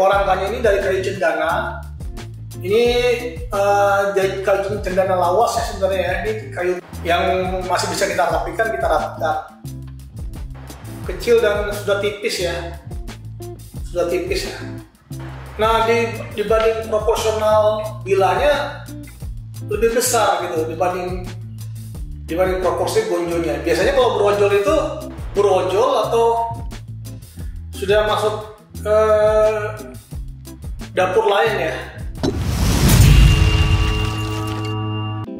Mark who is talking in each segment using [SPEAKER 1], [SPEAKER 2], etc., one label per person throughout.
[SPEAKER 1] rangkanya ini dari kayu cendana. Ini dari kayu cendana lawas ya sebenarnya ya. Ini kayu yang masih bisa kita rapikan, kecil dan sudah tipis ya, Nah dibanding proporsional bilanya lebih besar gitu dibanding proporsi gonjonya. Biasanya kalau brojol itu brojol atau sudah masuk ke dapur lain ya.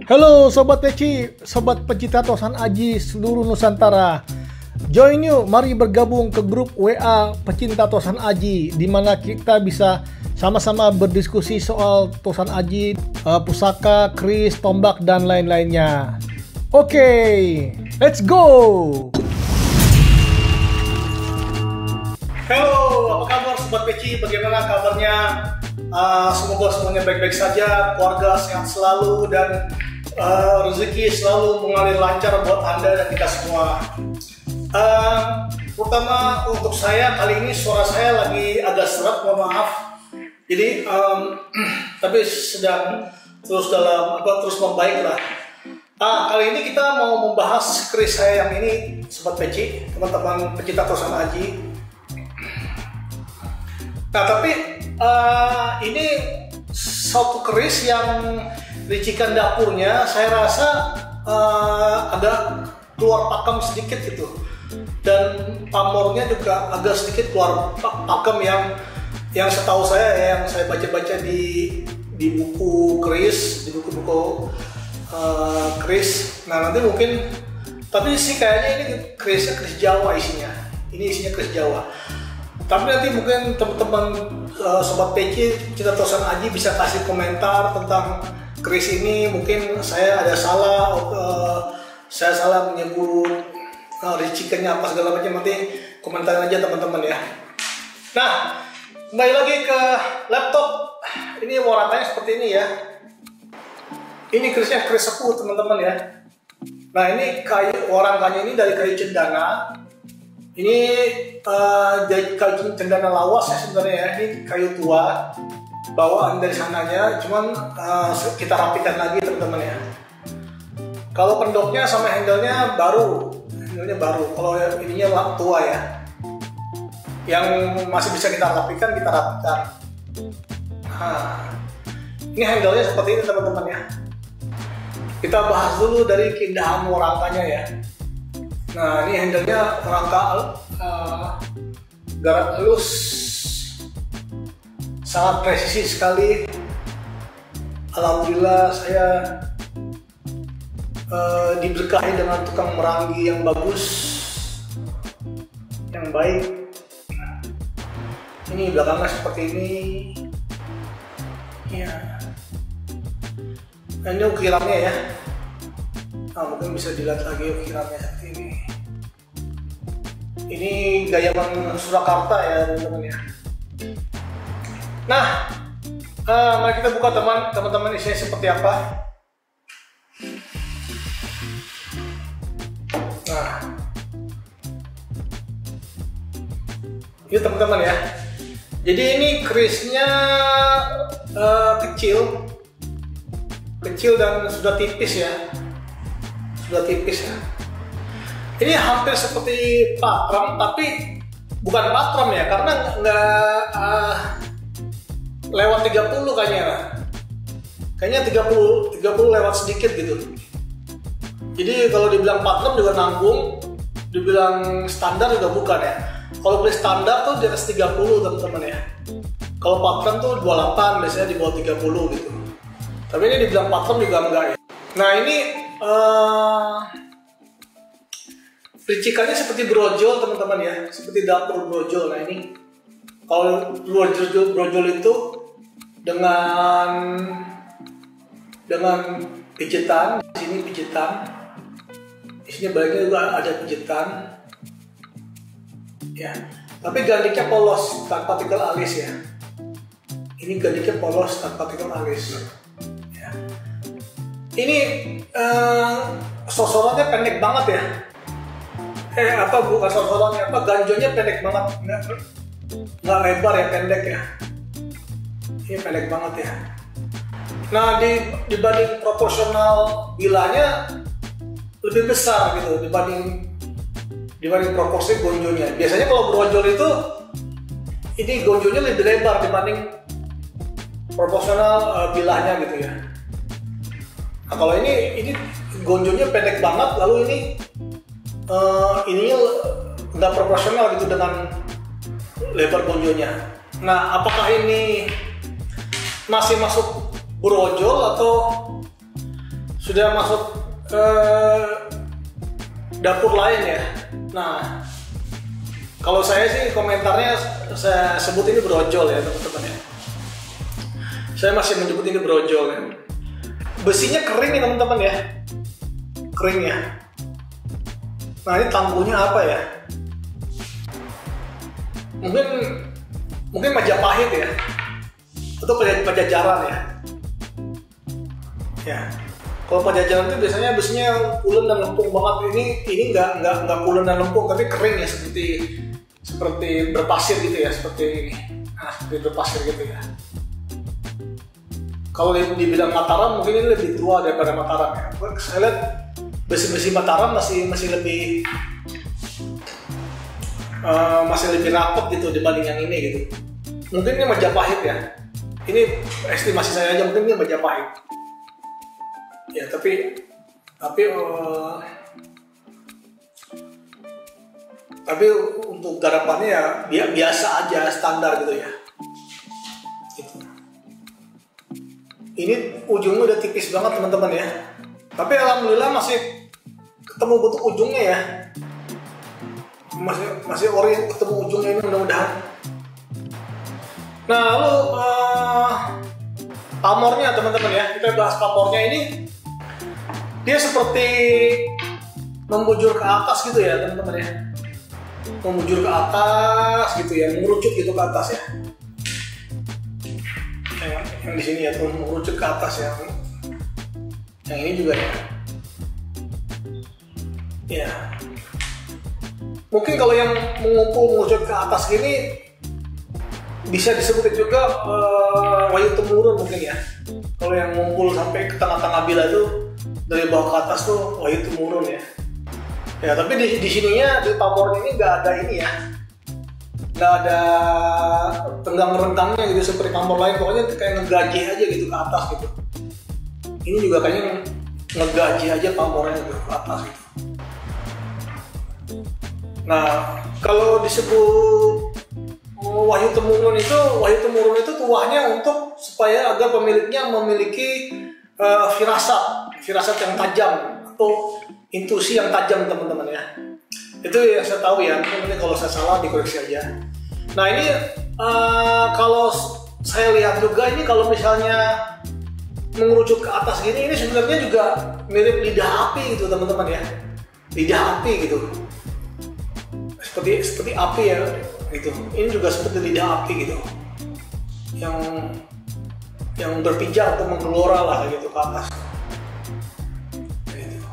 [SPEAKER 2] Halo Sobat Peci, Sobat Pecinta Tosan Aji seluruh Nusantara. Join yuk, mari bergabung ke grup WA Pecinta Tosan Aji, di mana kita bisa sama-sama berdiskusi soal Tosan Aji, pusaka, keris, tombak, dan lain-lainnya. Oke, let's go!
[SPEAKER 1] Halo, apa kabar Sobat Peci? Bagaimana kabarnya? Semoga semuanya baik-baik saja, keluarga sehat selalu, dan rezeki selalu mengalir lancar buat Anda dan kita semua. Terutama untuk saya, kali ini suara saya lagi agak serak, mohon maaf. Jadi tapi sedang terus membaik lah. Kali ini kita mau membahas keris saya yang ini, Sobat Peci, teman-teman pecinta Tosan Aji. Nah, tapi ini satu keris yang ricikan dapurnya saya rasa agak keluar pakem sedikit gitu, dan pamornya juga agak sedikit keluar pakem yang setahu saya, yang saya baca-baca di buku keris, di buku-buku keris. Nah nanti mungkin, tapi sih kayaknya ini keris Jawa isinya. Ini isinya keris Jawa. Tapi nanti mungkin teman-teman Sobat PC Pecinta Tosan Aji bisa kasih komentar tentang keris ini. Mungkin saya ada salah, saya salah menyebut ricikannya apa segala macam, nanti komentar aja teman-teman ya. Nah, kembali lagi ke laptop. Ini warnanya seperti ini ya. Ini kerisnya keris sepuh teman-teman ya. Nah ini rangkanya ini dari kayu cendana. Ini dari kayu cendana lawas ya sebenarnya ya. Ini kayu tua, bawaan dari sananya, cuman kita rapikan lagi teman-teman ya. Kalau pendoknya sama handle-nya baru. Kalau ininya tua ya. Yang masih bisa kita rapikan. Nah, ini handle-nya seperti ini teman-teman ya. Kita bahas dulu dari keindahan rangkanya ya. Nah, ini handle-nya rangka garap halus, sangat presisi sekali. Alhamdulillah saya diberkahi dengan tukang merangi yang bagus, yang baik. Ini belakangnya seperti ini ya. Nah, ini ukirannya ya. Nah, mungkin bisa dilihat lagi ukirannya seperti ini. Ini gayaman Surakarta ya teman-teman ya. Nah, mari kita buka teman-teman, isinya seperti apa. Nah, ini teman-teman ya. Jadi ini kerisnya kecil dan sudah tipis ya. Ini hampir seperti patram, tapi bukan patram ya, karena nggak lewat 30 kayaknya 30 lewat sedikit gitu. Jadi kalau dibilang patram juga nanggung, dibilang standar juga bukan ya. Kalau beli standar tuh di atas 30 teman-teman ya. Kalau patram tuh 28, biasanya di bawah 30 gitu. Tapi ini dibilang patram juga enggak ya. Nah ini ricikannya seperti brojol teman-teman ya, seperti dapur brojol. Nah ini kalau brojol itu dengan pijetan, di sini pijetan, isinya baliknya juga ada pijetan ya. Tapi gandiknya polos tanpa tikel alis ya. Ini gandiknya polos tanpa tikel alis ya. Ini sosorannya pendek banget ya. Bukan sosorannya, ganjonya pendek banget, nggak lebar ya, pendek ya. Ini pendek banget ya. Nah, dibanding proporsional bilanya lebih besar gitu dibanding proporsi gonjonya. Biasanya kalau brojol itu ini gonjonya lebih lebar dibanding proporsional bilahnya gitu ya. Nah, kalau ini gonjonya pendek banget, lalu ininya nggak proporsional gitu dengan lebar gonjonya. Nah, apakah ini masih masuk brojol atau sudah masuk dapur lain ya? Nah, kalau saya sih komentarnya saya sebut ini brojol ya teman-teman ya. Saya masih menyebut ini brojol ya. Besinya kering ya teman-teman ya, kering ya. Nah, ini tambuhnya apa ya? Mungkin Majapahit ya, atau Pajajaran ya. Ya, kalau Pajajaran itu biasanya besinya pulen dan lempung banget. Ini nggak pulen dan lempung, tapi kering ya, seperti berpasir gitu ya, seperti berpasir gitu ya. Kalau dibilang Mataram mungkin ini lebih tua daripada Mataram ya. Saya lihat besi-besi Mataram masih lebih rapat gitu dibanding yang ini gitu. Mungkin ini Majapahit ya. Ini estimasi saya aja, mungkin ini Majapahit. Ya tapi untuk garapannya ya biasa aja, standar gitu ya. Gitu. Ini ujungnya udah tipis banget teman-teman ya. Tapi alhamdulillah masih ketemu bentuk ujungnya ya. Masih ori ketemu ujungnya ini mudah-mudahan. Nah, lalu pamornya teman-teman ya, kita bahas pamornya ini. Dia seperti membujur ke atas gitu ya teman-teman ya, membujur ke atas gitu ya, mengerucut gitu ke atas ya. Yang di sini ya tuh mengerucut ke atas ya. Yang ini juga ya. Ya. Mungkin kalau yang mengerucut ke atas gini bisa disebut juga wayu temurun mungkin ya. Kalau yang ngumpul sampai ke tengah-tengah bila itu dari bawah ke atas tuh wayu temurun ya. Ya tapi di sininya di pamornya ini nggak ada ini ya, nggak ada tenggang-renggangnya gitu seperti pamor lain. Pokoknya kayak ngegaji aja gitu ke atas gitu. Ini juga kayaknya ngegaji aja pamornya gitu ke atas gitu. Nah kalau disebut wahyu temurun itu tuahnya untuk supaya agar pemiliknya memiliki firasat yang tajam atau intuisi yang tajam teman-teman ya. Itu yang saya tahu ya, mungkin kalau saya salah dikoreksi aja. Nah ini kalau saya lihat juga ini kalau misalnya mengerucut ke atas gini, ini sebenarnya juga mirip lidah api gitu teman-teman ya. Lidah api gitu, seperti api ya gitu. Ini juga seperti lidah api gitu, yang berpijar atau menggelora lah gitu ke atas. Gitu.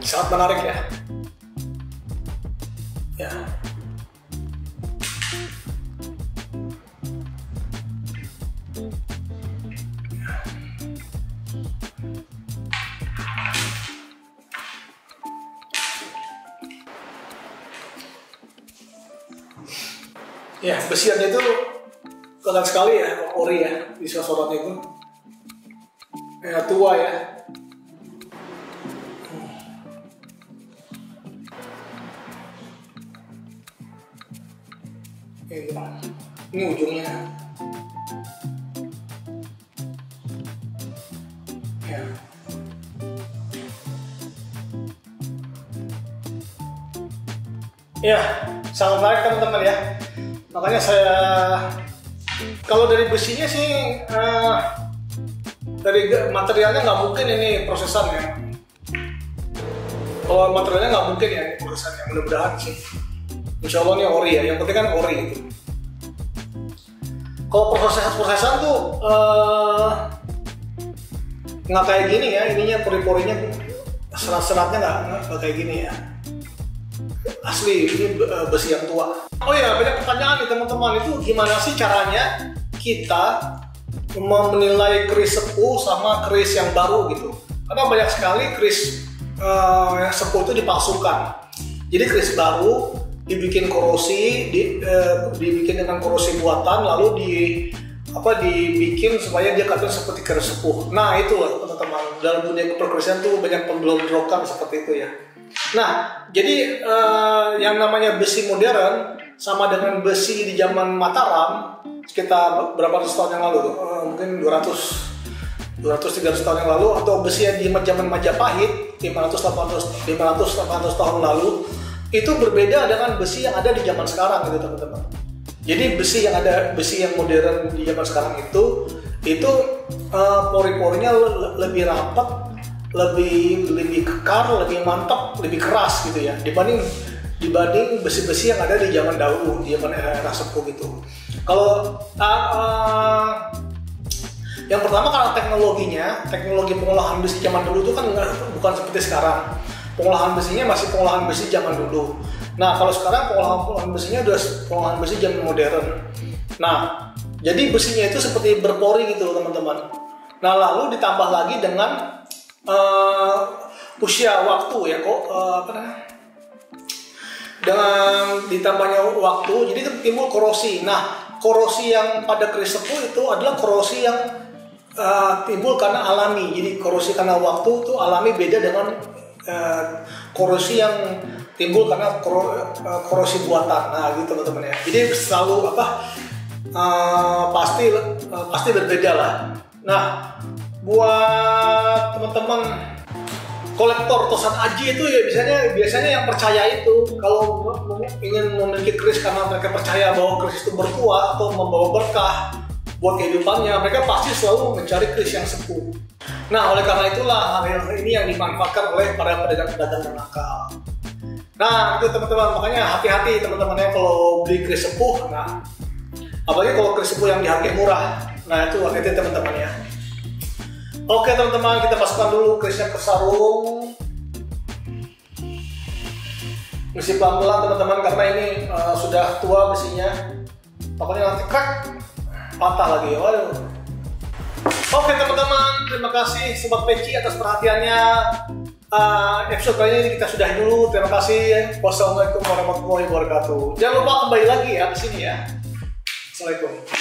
[SPEAKER 1] Sangat menarik ya. Ya. Ya, besiannya itu kelihatan sekali ya, ori ya, di sorotnya itu. Ya, tua ya. Ini ujungnya. Ya. Ya, sangat menarik teman-teman ya. Makanya saya, kalau dari besinya sih, dari materialnya nggak mungkin ini prosesannya. Kalau materialnya nggak mungkin ya ini prosesannya, mudah-mudahan sih. Insya Allah ini ori ya, yang penting kan ori gitu. Kalau prosesan tuh nggak kayak gini ya, ininya pori-porinya, serat-seratnya nggak kayak gini ya. asli, ini besi yang tua. Oh ya, banyak pertanyaan nih teman-teman, itu gimana sih caranya kita menilai keris sepuh sama keris yang baru gitu? Karena banyak sekali keris yang sepuh itu dipalsukan. Jadi keris baru dibikin korosi, dibikin dengan korosi buatan, lalu dibikin supaya dia kelihatan seperti keris sepuh. Nah itu teman-teman, dalam dunia perkerisian tuh banyak pembelok-belokan seperti itu ya. Nah jadi yang namanya besi modern sama dengan besi di zaman Mataram sekitar berapa ratus tahun yang lalu tuh, mungkin 200-300 tahun yang lalu, atau besi yang di zaman Majapahit 500-800 tahun lalu, itu berbeda dengan besi yang ada di zaman sekarang gitu teman-teman. Jadi besi yang modern di zaman sekarang itu pori-porinya lebih rapat, lebih kekar, lebih mantap, lebih keras gitu ya, dibanding besi-besi yang ada di zaman dahulu, di zaman era sepuh gitu. Kalau yang pertama karena teknologi pengolahan besi zaman dulu itu kan bukan seperti sekarang. Pengolahan besinya masih pengolahan besi zaman dulu. Nah kalau sekarang pengolahan besinya udah pengolahan besi zaman modern. Nah jadi besinya itu seperti berpori gitu teman-teman. Nah lalu ditambah lagi dengan usia waktu ya dengan ditambahnya waktu, jadi timbul korosi. Nah korosi yang pada keris sepuh itu adalah korosi yang timbul karena alami. Jadi korosi karena waktu itu alami, beda dengan korosi yang timbul karena korosi buatan. Nah gitu teman-teman ya. Jadi selalu pasti berbeda lah. Nah buat teman-teman kolektor tosan aji itu ya biasanya yang percaya itu, kalau ingin memiliki keris karena mereka percaya bahwa keris itu bertuah atau membawa berkah buat kehidupannya, mereka pasti selalu mencari keris yang sepuh. Nah oleh karena itulah hal ini yang dimanfaatkan oleh para pedagang-pedagang yang nakal. Nah itu teman-teman, makanya hati-hati teman-teman ya kalau beli keris sepuh. Nah apalagi kalau keris sepuh yang dihargai murah. Nah itu hati-hati teman-teman ya. Oke teman-teman, kita masukkan dulu kerisnya ke sarung. Mesti pelan-pelan teman-teman, karena ini sudah tua besinya. Takutnya nanti crack, patah lagi. Waduh. Oke teman-teman, terima kasih Sobat Peci atas perhatiannya. Episode kali ini kita sudahi dulu. Terima kasih. Wassalamualaikum warahmatullahi wabarakatuh. Jangan lupa kembali lagi ya ke sini ya. Assalamualaikum.